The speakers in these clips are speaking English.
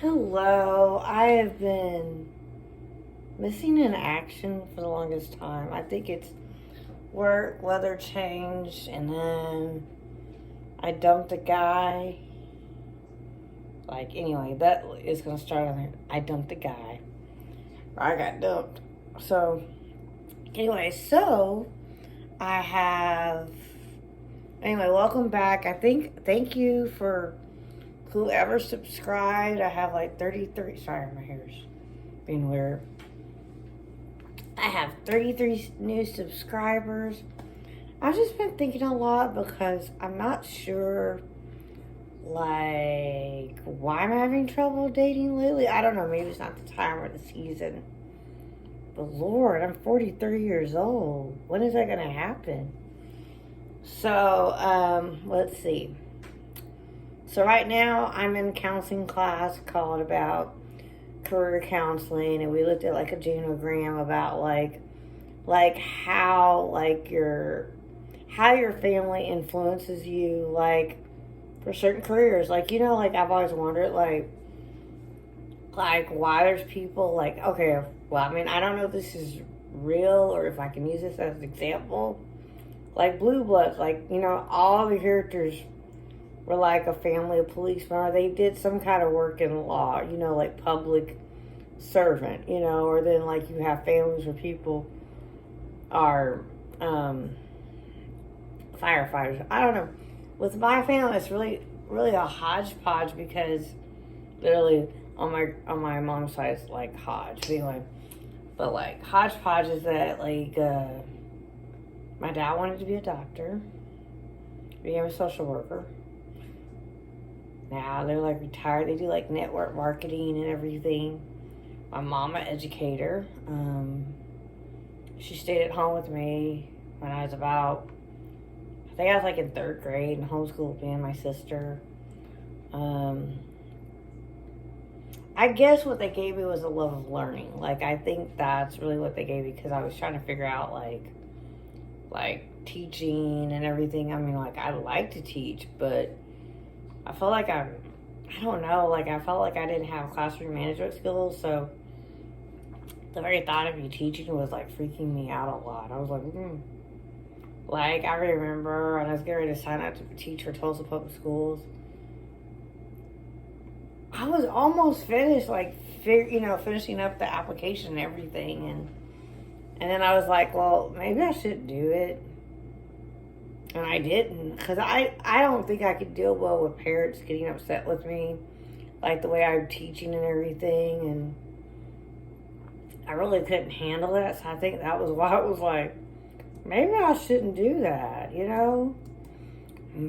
Hello. I have been missing in action for the longest time. I think it's work, weather change, and then I dumped a guy. Anyway, that is going to start on there. I dumped a guy. I got dumped. So, anyway, I have. Anyway, welcome back. Thank you for whoever subscribed. I have like 33. Sorry, my hair's being weird. I have 33 new subscribers. I've just been thinking a lot because I'm not sure, why I'm having trouble dating lately. I don't know. Maybe it's not the time or the season. But Lord, I'm 43 years old. When is that going to happen? So, let's see. So right now I'm in a counseling class called about career counseling, and we looked at a genogram about how your family influences you for certain careers. I've always wondered why there's people okay, well, I mean, I don't know if this is real or if I can use this as an example. Blue Bloods, all the characters were a family of policemen, or they did some kind of work in law, public servant, or then you have families where people are firefighters. I don't know. With my family, it's really a hodgepodge because literally on my mom's side it's hodge. Anyway, but hodgepodge is that my dad wanted to be a doctor, became a social worker. Now they're retired. They do network marketing and everything. My mom, an educator. She stayed at home with me when I was I think I was in third grade and homeschooled me and my sister. I guess what they gave me was a love of learning. I think that's really what they gave me, because I was trying to figure out teaching and everything. I mean, I like to teach, but I feel I don't know, I felt I didn't have classroom management skills, so the very thought of me teaching was freaking me out a lot. I was I remember when I was getting ready to sign up to teach for Tulsa Public Schools, I was almost finished, finishing up the application and everything, and then I was well, maybe I shouldn't do it. And I didn't, because I don't think I could deal well with parents getting upset with me, the way I'm teaching and everything, and I really couldn't handle that. So I think that was why it was maybe I shouldn't do that, And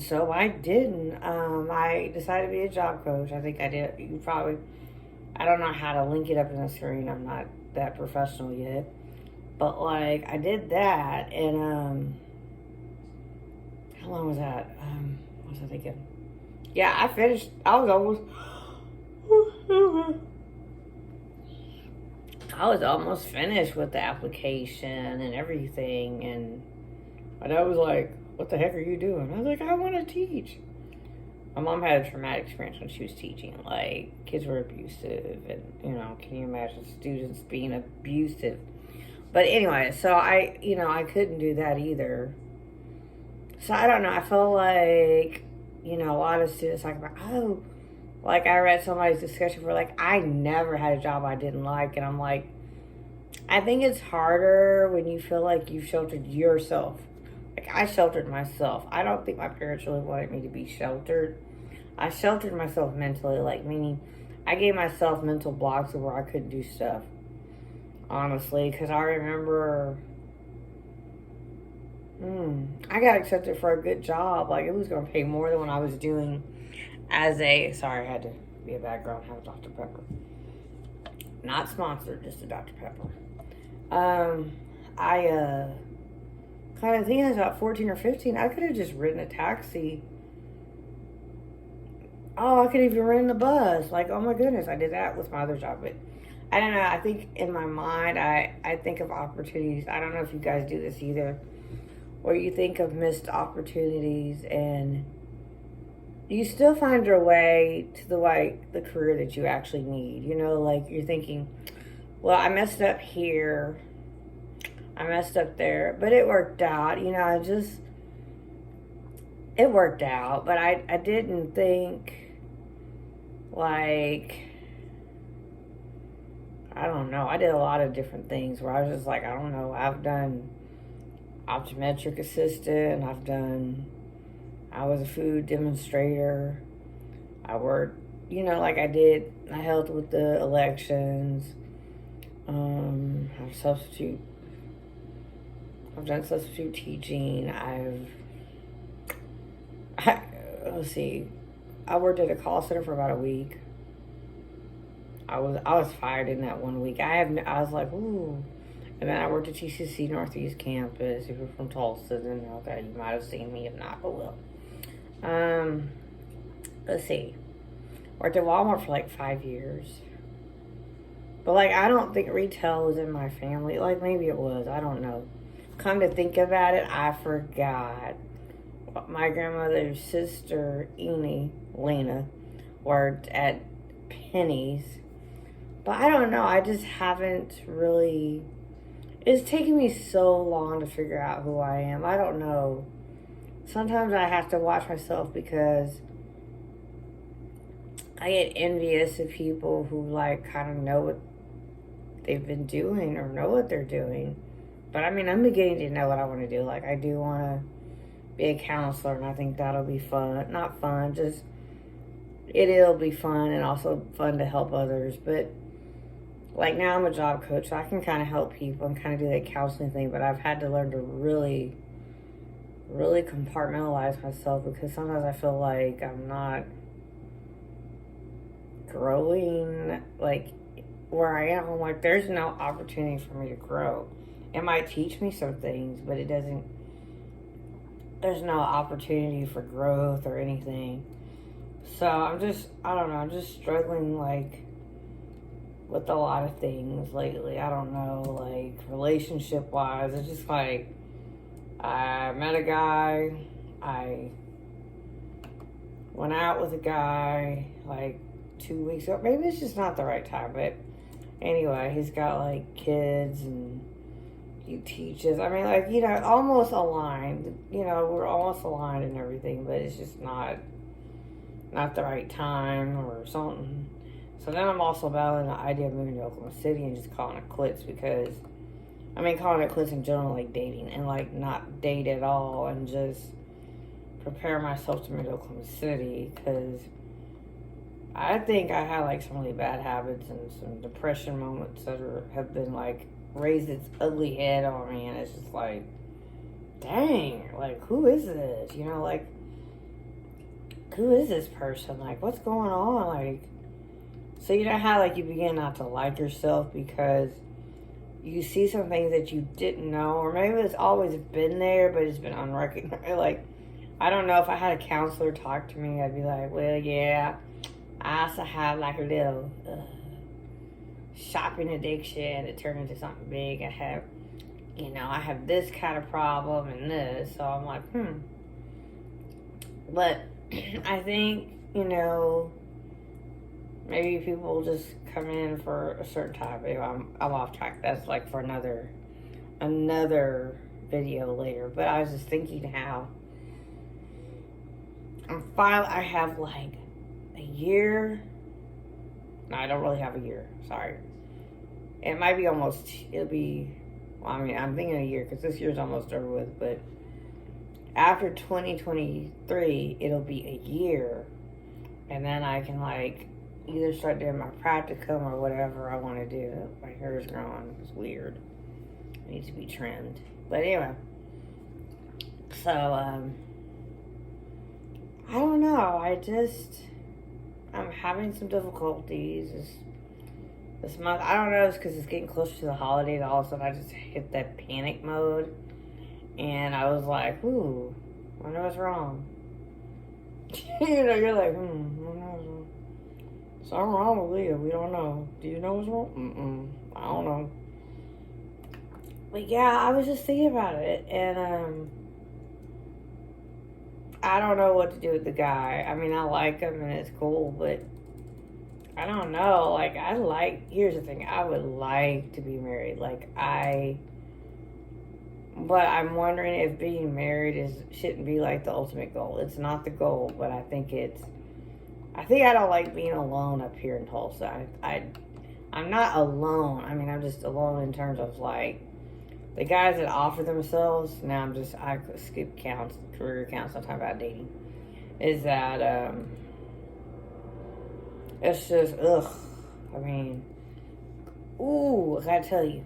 so I didn't. I decided to be a job coach. I think I did. I don't know how to link it up in the screen. I'm not that professional yet. But I did that, and how long was that? What was I thinking? Yeah, I finished. I was almost finished with the application and everything, and my dad was what the heck are you doing? I was I want to teach. My mom had a traumatic experience when she was teaching. Kids were abusive, and, can you imagine students being abusive? But anyway, so I couldn't do that either. So I don't know. I feel a lot of students I read somebody's discussion where I never had a job I didn't like, and I'm I think it's harder when you feel you've sheltered yourself. I sheltered myself. I don't think my parents really wanted me to be sheltered. I sheltered myself mentally, meaning I gave myself mental blocks of where I couldn't do stuff. Honestly, because I remember I got accepted for a good job. It was going to pay more than what I was doing sorry, I had to be a background, have a Dr. Pepper. Not sponsored, just a Dr. Pepper. I think I was about 14 or 15. I could have just ridden a taxi. Oh, I could have even ridden a bus. Oh my goodness, I did that with my other job. But I don't know, I think in my mind, I think of opportunities. I don't know if you guys do this either, where you think of missed opportunities and you still find your way to the career that you actually need. You know, like you're thinking, well, I messed up here, I messed up there, but it worked out. You know, it worked out. But I didn't think, like, I don't know. I did a lot of different things where I was just like, I don't know. I've done optometric assistant. I was a food demonstrator. I worked, you know, like I helped with the elections. I've done substitute teaching. Let's see. I worked at a call center for about a week. I was fired in that 1 week. I was like, ooh. And then I worked at TCC Northeast Campus. If you're from Tulsa, then okay, you might have seen me. If not, but will. Let's see. Worked at Walmart for like 5 years. But like, I don't think retail was in my family. Like, maybe it was. I don't know. Come to think about it, I forgot. My grandmother's sister, Lena, worked at Penny's. But I don't know. I just haven't really... It's taken me so long to figure out who I am. I don't know. Sometimes I have to watch myself because I get envious of people who, like, kind of know what they've been doing or know what they're doing. But, I mean, I'm beginning to know what I want to do. Like, I do want to be a counselor, and I think that'll be fun. Not fun, just... It'll be fun and also fun to help others. But, like, now I'm a job coach, so I can kind of help people and kind of do that counseling thing. But I've had to learn to really, really compartmentalize myself because sometimes I feel like I'm not growing, like, where I am. I'm like, there's no opportunity for me to grow. It might teach me some things, but it doesn't... There's no opportunity for growth or anything. So I don't know, I'm just struggling, like, with a lot of things lately. I don't know, like, relationship-wise. It's just like, I met a guy, I went out with a guy, like, 2 weeks ago. Maybe it's just not the right time, but anyway, he's got, like, kids, and he teaches. I mean, like, you know, almost aligned. You know, we're almost aligned and everything, but it's just not the right time or something. So then I'm also battling the idea of moving to Oklahoma City and just calling it quits because, I mean, calling it quits in general, like dating, and like not date at all and just prepare myself to move to Oklahoma City because I think I had like some really bad habits and some depression moments that have been like raised its ugly head on me, and it's just like, dang, like, who is this? You know, like, who is this person? Like, what's going on? Like, so you know how, like, you begin not to like yourself because you see some things that you didn't know, or maybe it's always been there, but it's been unrecognized. Like, I don't know, if I had a counselor talk to me, I'd be like, well, yeah, I also have, like, a little shopping addiction that turned into something big. I have this kind of problem and this. So I'm like, But I think, you know, maybe people just come in for a certain time. Anyway, I'm off track. That's like for another video later. But I was just thinking how I have like a year. No, I don't really have a year. Sorry. It might be I'm thinking a year because this year's almost over with. But after 2023, it'll be a year. And then I can, like, either start doing my practicum or whatever I want to do. My hair is growing. It's weird. It needs to be trimmed. But anyway. So, I don't know. I'm having some difficulties this month. I don't know, it's because it's getting closer to the holidays. All of a sudden, I just hit that panic mode. And I was like, ooh, I know what's wrong. You know, you're like, something wrong with Leah. We don't know. Do you know what's wrong? I don't know. But yeah, I was just thinking about it. And, I don't know what to do with the guy. I mean, I like him and it's cool, but I don't know. Like, here's the thing. I would like to be married. But I'm wondering if being married shouldn't be like the ultimate goal. It's not the goal, but I think I don't like being alone up here in Tulsa. I'm not alone. I mean, I'm just alone in terms of like the guys that offer themselves. Now I skip career counts. I'm talking about dating. Is that it's just ugh. I mean, ooh, I gotta tell you,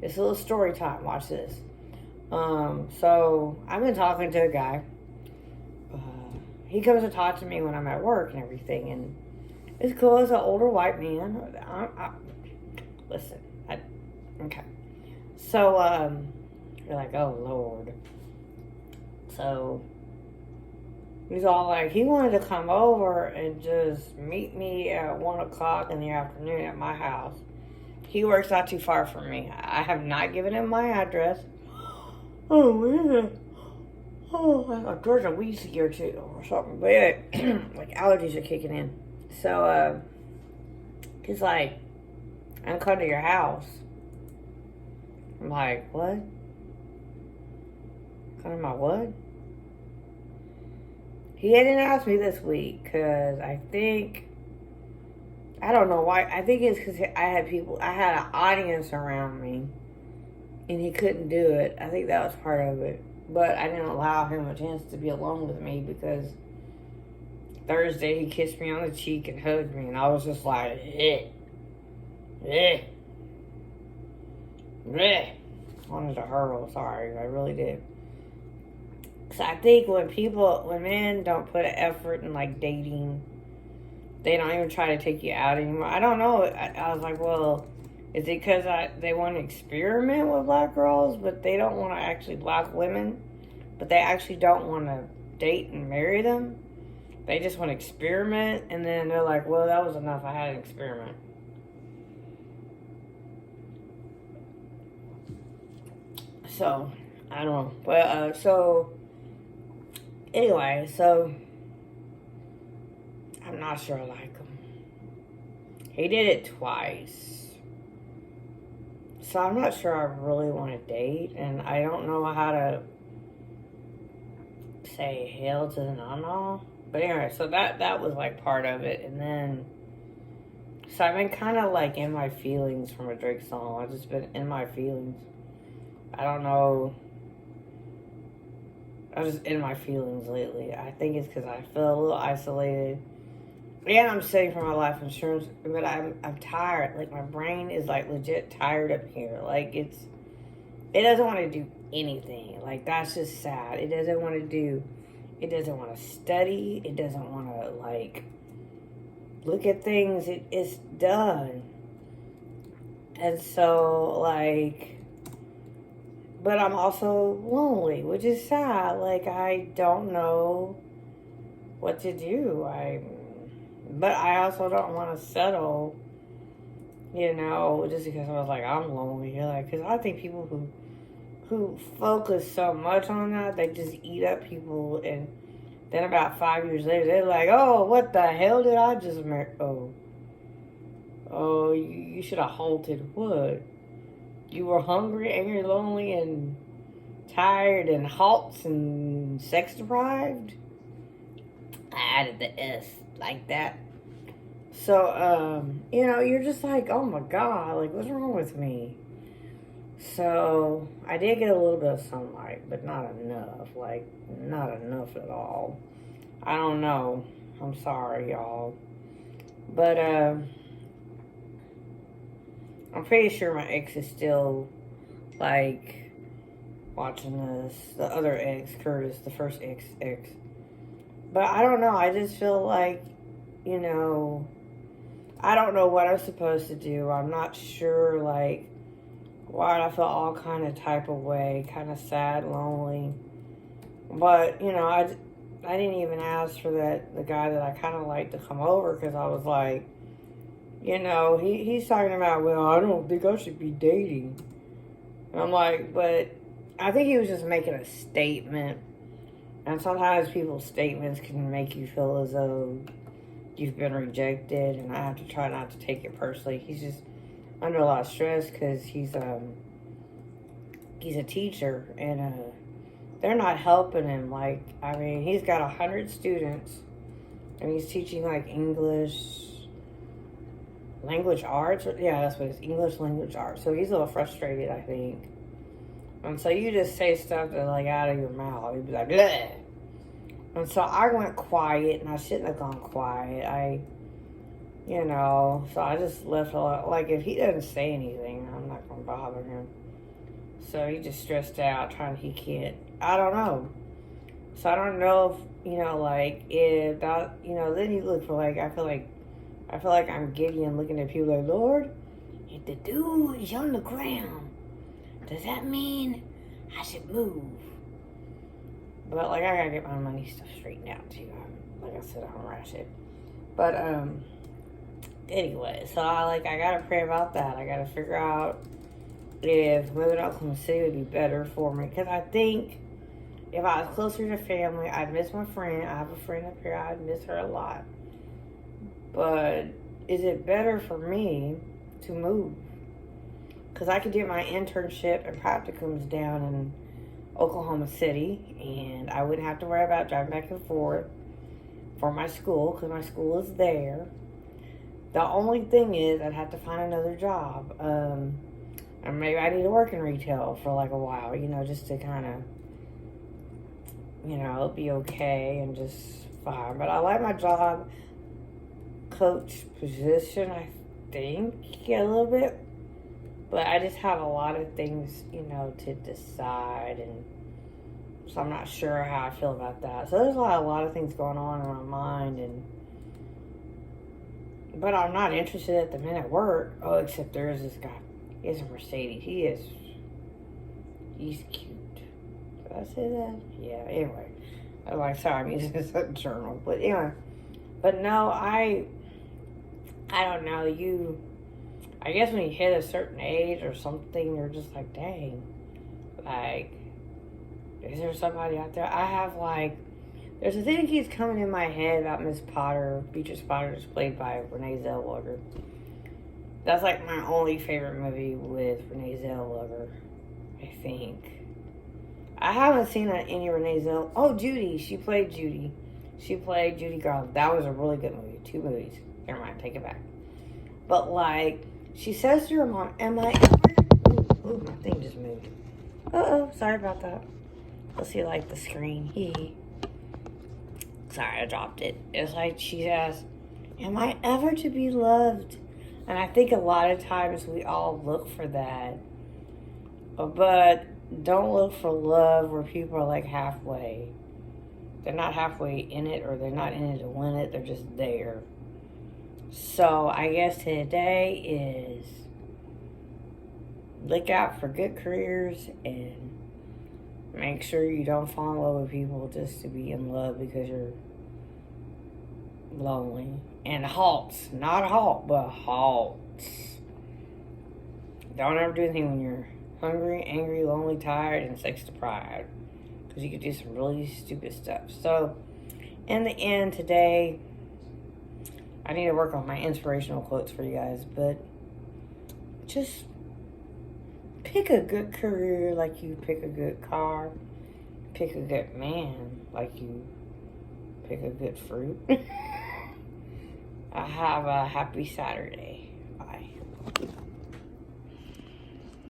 it's a little story time. Watch this. So I've been talking to a guy. He comes to talk to me when I'm at work and everything, and it's cool. It's an older white man. Listen, okay. So, you're like, oh, Lord. So, he's all like, he wanted to come over and just meet me at 1 o'clock in the afternoon at my house. He works not too far from me. I have not given him my address. Oh, man. Oh, Georgia Wheezy or two or something. But yeah, like allergies are kicking in. So, he's like, I'm coming to your house. I'm like, what? Come to my what? He didn't ask me this week because I don't know why. I think it's because I had an audience around me and he couldn't do it. I think that was part of it. But I didn't allow him a chance to be alone with me because Thursday he kissed me on the cheek and hugged me, and I was just like, I wanted to hurl, sorry, I really did. So I think when men don't put an effort in like dating, they don't even try to take you out anymore. I don't know. I was like, well, is it because they want to experiment with black girls, but they don't want to actually black women, but they actually don't want to date and marry them? They just want to experiment, and then they're like, well, that was enough. I had an experiment. So, I don't know. But, anyway, I'm not sure I like him. He did it twice. So I'm not sure I really want to date, and I don't know how to say hell to the no-no. But anyway, so that was like part of it, and then so I've been kind of like in my feelings from a Drake song. I've just been in my feelings. I don't know. I was just in my feelings lately. I think it's because I feel a little isolated. And I'm saving for my life insurance, but I'm tired. Like, my brain is, like, legit tired up here. Like, it doesn't want to do anything. Like, that's just sad. It doesn't want to study. It doesn't want to, like, look at things. It's done. And so, like, but I'm also lonely, which is sad. Like, I don't know what to do. But I also don't want to settle, just because I was like, I'm lonely. Like, because I think people who focus so much on that, they just eat up people, and then about 5 years later, they're like, oh, what the hell did I just marry? Oh, you should have halted. What? You were hungry, angry, lonely, and tired, and halts, and sex deprived? I added the S like that. So, you're just like, oh my God, like, what's wrong with me? So, I did get a little bit of sunlight, but not enough. Like, not enough at all. I don't know. I'm sorry, y'all. But, I'm pretty sure my ex is still, like, watching this. The other ex, Curtis, the first ex. But I don't know. I just feel like, I don't know what I'm supposed to do. I'm not sure, like, why I feel all kind of type of way, kind of sad, lonely. But, I didn't even ask for the guy that I kind of like to come over, because I was like, he's talking about, well, I don't think I should be dating. And I'm like, but I think he was just making a statement And sometimes people's statements can make you feel as though you've been rejected, and I have to try not to take it personally. He's just under a lot of stress because he's a teacher, and they're not helping him. Like, I mean, he's got 100 students, and he's teaching like English language arts. Yeah, that's what it's, English language arts. So he's a little frustrated, I think. And so you just say stuff that's like out of your mouth. He'd be like, bleh. And so I went quiet, and I shouldn't have gone quiet. So I just left a lot. Like, if he doesn't say anything, I'm not going to bother him. So he just stressed out, he can't, I don't know. So I don't know if then you look for, I feel like I'm Gideon looking at people like, Lord, if the dude is on the ground, does that mean I should move? But, I gotta get my money stuff straightened out, too. Like I said, I'm ratchet. But, anyway, so I gotta pray about that. I gotta figure out if moving to Oklahoma City would be better for me. Because I think if I was closer to family, I'd miss my friend. I have a friend up here. I'd miss her a lot. But is it better for me to move? Because I could do my internship and practicums down in Oklahoma City, and I wouldn't have to worry about driving back and forth for my school, because my school is there. The only thing is I'd have to find another job. And maybe I need to work in retail for a while, just to kind of, be okay and just fine. But I like my job coach position, I think, a little bit. But I just have a lot of things, to decide, and so I'm not sure how I feel about that. So there's a lot of things going on in my mind, but I'm not interested at the minute at work. Oh, except there is this guy. He has a Mercedes. He's cute. Did I say that? Yeah, anyway. I'm sorry, I'm using this as a journal. But anyway. But no, I don't know. I guess when you hit a certain age or something, you're just like, dang. Is there somebody out there? I have, there's a thing that keeps coming in my head about Miss Potter, Beatrice Potter, is played by Renee Zellweger. That's, my only favorite movie with Renee Zellweger, I think. I haven't seen any Renee Zellweger. Oh, Judy. She played Judy. She played Judy Garland. That was a really good movie. 2 movies. Never mind. Take it back. But, she says to her mom, am I ever... Ooh, my thing just moved. Uh-oh. Sorry about that. Let's see, the screen. Sorry, I dropped it. It's she says, am I ever to be loved? And I think a lot of times we all look for that. But don't look for love where people are halfway. They're not halfway in it, or they're not in it to win it. They're just there. So I guess today is look out for good careers and make sure you don't fall in love with people just to be in love because you're lonely. And halts. Not halt, but halts. Don't ever do anything when you're hungry, angry, lonely, tired, and sex deprived. Because you could do some really stupid stuff. So, in the end, today, I need to work on my inspirational quotes for you guys. But just pick a good career like you pick a good car. Pick a good man like you pick a good fruit. I have a happy Saturday.